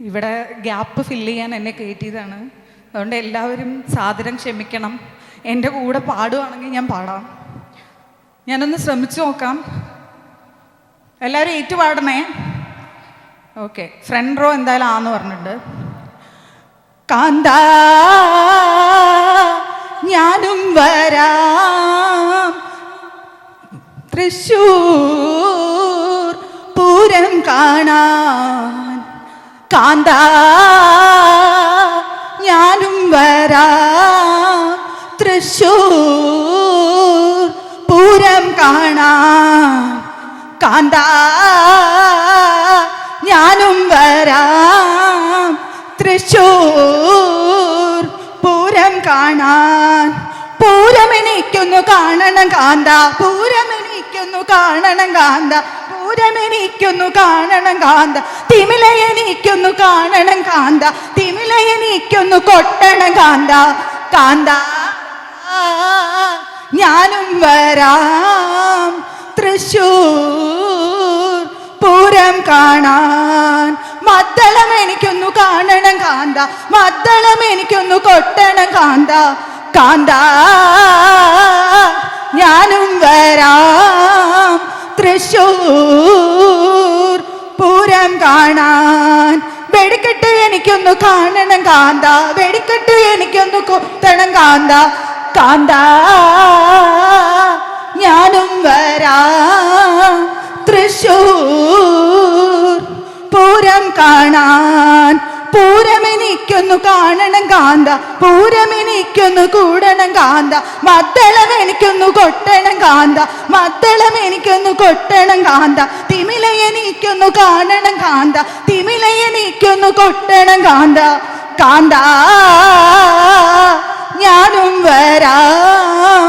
ഇവിടെ gap fill ചെയ്യാൻ എന്നെ കയറ്റിയതാണ്. അതുകൊണ്ട് എല്ലാവരും സാദരം ക്ഷമിക്കണം. എൻ്റെ കൂടെ പാടുവാണെങ്കിൽ ഞാൻ പാടാം. ഞാനൊന്ന് ശ്രമിച്ചു നോക്കാം. എല്ലാവരും ഏറ്റുപാടണേ. ഓക്കെ, ഫ്രണ്ട് റോ എന്തായാലും ആന്ന് പറഞ്ഞിട്ടുണ്ട്. കാന്ത ഞാനും വരാം, തൃശ്ശൂർ പൂരം കാണാൻ. കാന്ത ഞാനും വരാം, തൃശ്ശൂർ പൂരം കാണാൻ. കാന്ത ഞാനും വരാം, തൃശ്ശൂർ പൂരം കാണാൻ. പൂരമെനിക്കൊന്നു കാണണം കാന്ത, പൂരമെനിക്കൊന്നു കാണണം കാന്ത, പൂരമെനിക്കൊന്നു കാണണം കാന്ത. തിമിലയെനിക്കൊന്നു കാണണം കാന്ത, തിമിലയെനിക്കൊന്നു കൊട്ടണം കാന്ത. കാന്ത ഞാനും വരാം, തൃശ്ശൂർ പൂരം കാണാൻ. മദ്ദളം എനിക്കൊന്നു കാണണം കാന്ത, മദ്ദളം എനിക്കൊന്നു കൊട്ടണം കാന്ത. കാന്ത ഞാനും വരാം, തൃശ്ശൂർ പൂരം കാണാൻ. വെടിക്കെട്ട് എനിക്കൊന്നു കാണണം കാന്ത, വെടിക്കെട്ട് എനിക്കൊന്നു കൊത്തണം കാന്ത. കാന്ത ഞാനും വരാം, തൃശ്ശൂർ പൂരം കാണാൻ. പൂരമെനിക്കൊന്നു കാണണം കാന്ത, പൂരമെനിക്കൊന്നു കൂടണം കാന്ത. മദ്ദളം എനിക്കൊന്നു കൊട്ടണം കാന്ത, മദ്ദളം എനിക്കൊന്നു കൊട്ടണം കാന്ത. തിമിലയെനിക്കൊന്നു കാണണം കാന്ത, തിമിലയെനിക്കൊന്നു കൊട്ടണം കാന്ത. കാന്ത ഞാനും വരാം,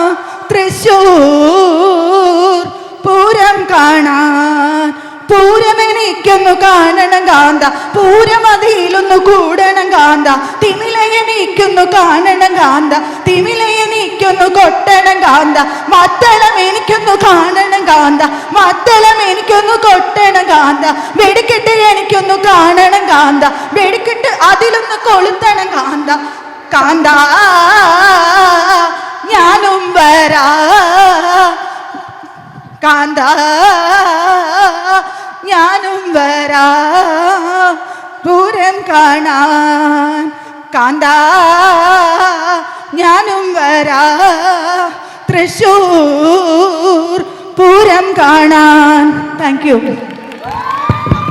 തൃശ്ശൂർ പൂരം കാണാൻ. പൂരമെനിക്കൊന്നു കാണണം കാന്ത, പൂരമതിയിലൊന്നു കൂടണം കാന്ത. തിമിലയെനിക്കൊന്നു കാണണം കാന്ത, തിമിലയെനിക്കൊന്നു കൊട്ടണം കാന്ത. മദ്ദളം എനിക്കൊന്നു കാണണം കാന്ത, മദ്ദളം എനിക്കൊന്നു കൊട്ടണം കാന്ത. വെടിക്കെട്ട് എനിക്കൊന്നു കാണണം കാന്ത, വെടിക്കെട്ട് അതിലൊന്ന് കൊളുത്തണം കാന്ത. കാന്ത ഞാനും വരാം, കാന്ത ഞാനും വരാം, പൂരം കാണാൻ. കാന്ത ഞാനും വരാം, തൃശ്ശൂർ പൂരം കാണാൻ. Thank you.